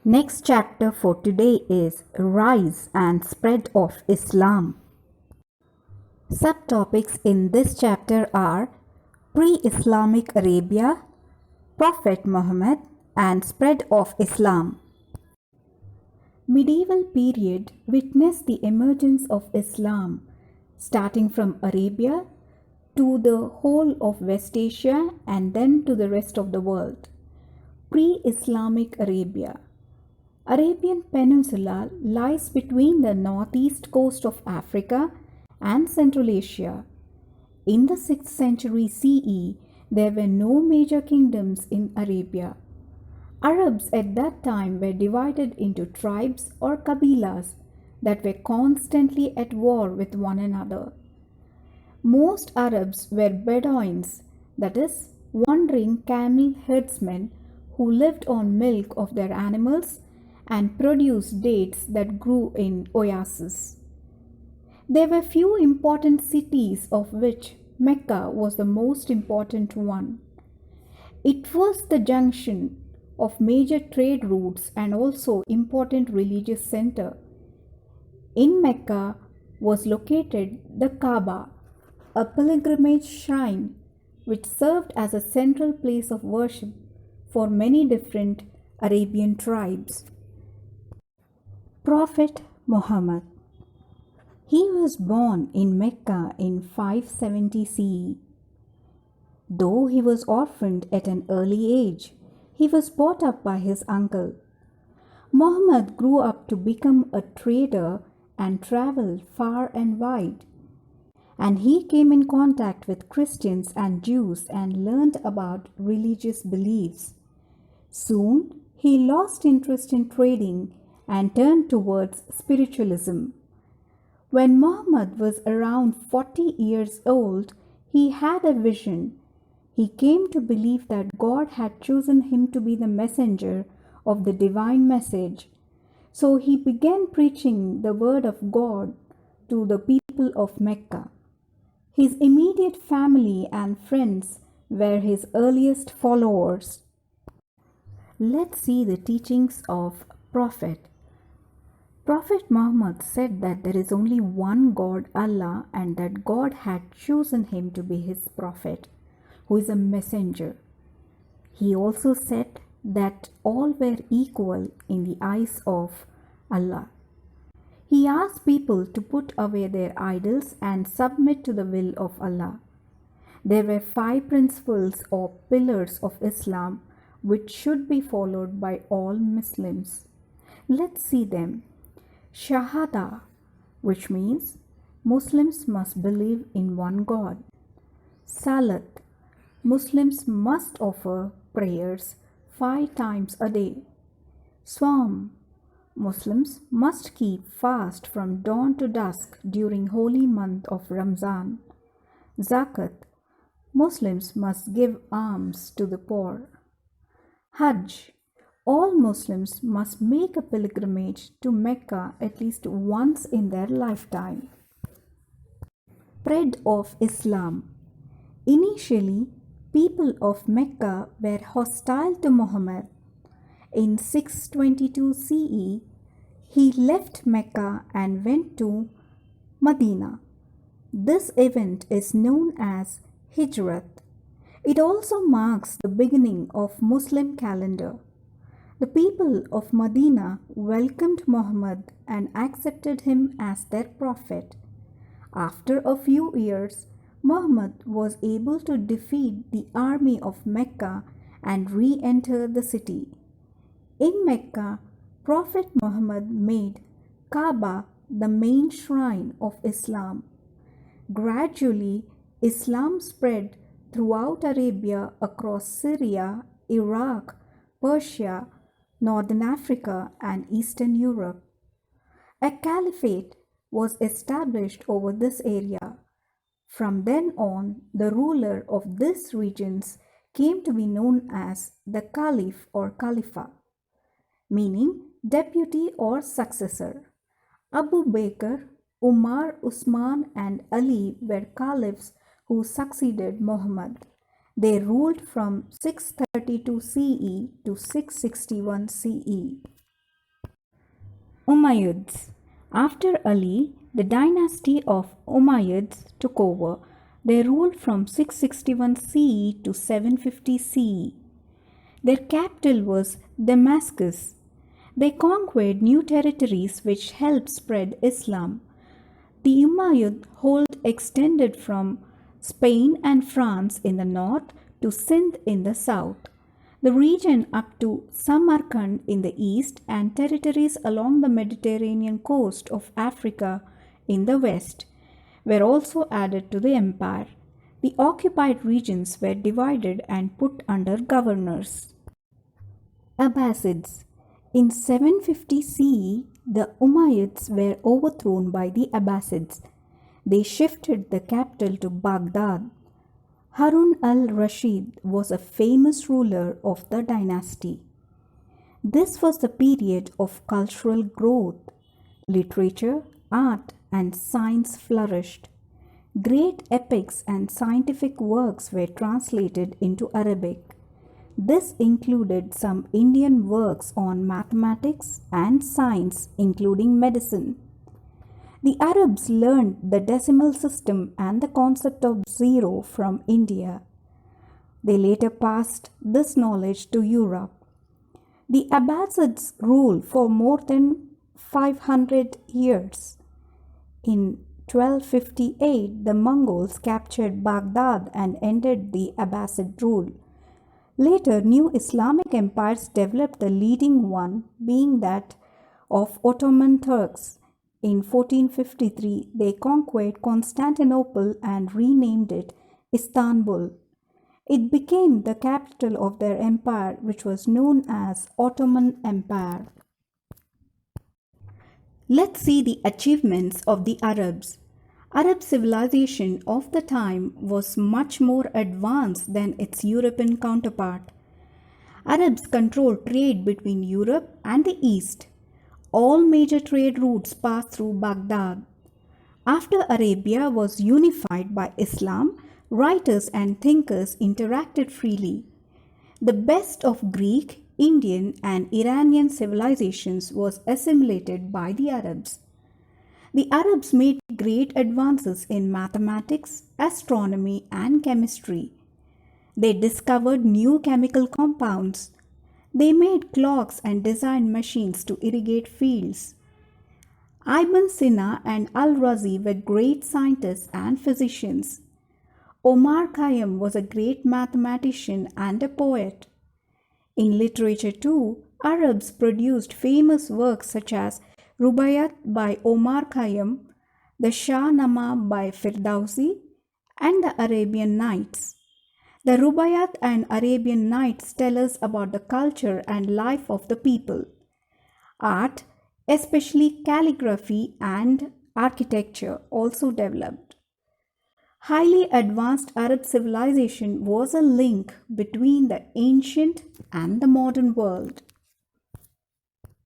Next chapter for today is Rise and Spread of Islam. Subtopics in this chapter are Pre-Islamic Arabia, Prophet Muhammad, and Spread of Islam. Medieval period witnessed the emergence of Islam, starting from Arabia to the whole of West Asia and then to the rest of the world. Pre-Islamic Arabia. Arabian Peninsula lies between the northeast coast of Africa and Central Asia. In the 6th century CE, there were no major kingdoms in Arabia. Arabs at that time were divided into tribes or kabilas that were constantly at war with one another. Most Arabs were Bedouins, that is, wandering camel herdsmen who lived on milk of their animals and produced dates that grew in oases. There were few important cities, of which Mecca was the most important one. It was the junction of major trade routes and also important religious center. In Mecca was located the Kaaba, a pilgrimage shrine which served as a central place of worship for many different Arabian tribes. Prophet Muhammad. He was born in Mecca in 570 CE. Though he was orphaned at an early age, he was brought up by his uncle. Muhammad grew up to become a trader and traveled far and wide. And he came in contact with Christians and Jews and learned about religious beliefs. Soon, he lost interest in trading and turned towards spiritualism. When Muhammad was around 40 years old, he had a vision. He came to believe that God had chosen him to be the messenger of the divine message. So he began preaching the word of God to the people of Mecca. His immediate family and friends were his earliest followers. Let's see the teachings of Prophet. Prophet Muhammad said that there is only one God, Allah, and that God had chosen him to be his prophet, who is a messenger. He also said that all were equal in the eyes of Allah. He asked people to put away their idols and submit to the will of Allah. There were 5 principles or pillars of Islam which should be followed by all Muslims. Let's see them. Shahada, which means Muslims must believe in one God. Salat, Muslims must offer prayers 5 times a day. Swam, Muslims must keep fast from dawn to dusk during holy month of Ramzan. Zakat, Muslims must give alms to the poor. Hajj, all Muslims must make a pilgrimage to Mecca at least once in their lifetime. Spread of Islam. Initially, people of Mecca were hostile to Muhammad. In 622 CE, he left Mecca and went to Medina. This event is known as Hijrat. It also marks the beginning of Muslim calendar. The people of Medina welcomed Muhammad and accepted him as their prophet. After a few years, Muhammad was able to defeat the army of Mecca and re-enter the city. In Mecca, Prophet Muhammad made Kaaba the main shrine of Islam. Gradually, Islam spread throughout Arabia, across Syria, Iraq, Persia, Northern Africa, and Eastern Europe. A caliphate was established over this area. From then on, the ruler of these regions came to be known as the Caliph or Khalifa, meaning deputy or successor. Abu Bakr, Umar, Usman, and Ali were caliphs who succeeded Muhammad. They ruled from 632 CE to 661 CE. Umayyads. After Ali, the dynasty of Umayyads took over. They ruled from 661 CE to 750 CE. Their capital was Damascus. They conquered new territories which helped spread Islam. The Umayyad hold extended from Spain and France in the north to Sindh in the south. The region up to Samarkand in the east and territories along the Mediterranean coast of Africa in the west were also added to the empire. The occupied regions were divided and put under governors. Abbasids. In 750 CE, the Umayyads were overthrown by the Abbasids. They shifted the capital to Baghdad. Harun al-Rashid was a famous ruler of the dynasty. This was the period of cultural growth. Literature, art, and science flourished. Great epics and scientific works were translated into Arabic. This included some Indian works on mathematics and science, including medicine. The Arabs learned the decimal system and the concept of zero from India. They later passed this knowledge to Europe. The Abbasids ruled for more than 500 years. In 1258, the Mongols captured Baghdad and ended the Abbasid rule. Later, new Islamic empires developed, the leading one being that of Ottoman Turks. In 1453, they conquered Constantinople and renamed it Istanbul. It became the capital of their empire, which was known as Ottoman Empire. Let's see the achievements of the Arabs. Arab civilization of the time was much more advanced than its European counterpart. Arabs controlled trade between Europe and the East. All major trade routes passed through Baghdad. After Arabia was unified by Islam, writers and thinkers interacted freely. The best of Greek, Indian, and Iranian civilizations was assimilated by the Arabs. The Arabs made great advances in mathematics, astronomy, and chemistry. They discovered new chemical compounds. They made clocks and designed machines to irrigate fields. Ibn Sina and Al-Razi were great scientists and physicians. Omar Khayyam was a great mathematician and a poet. In literature too, Arabs produced famous works such as Rubaiyat by Omar Khayyam, the Shahnama by Firdausi, and the Arabian Nights. The Rubaiyat and Arabian Nights tell us about the culture and life of the people. Art, especially calligraphy and architecture, also developed. Highly advanced Arab civilization was a link between the ancient and the modern world.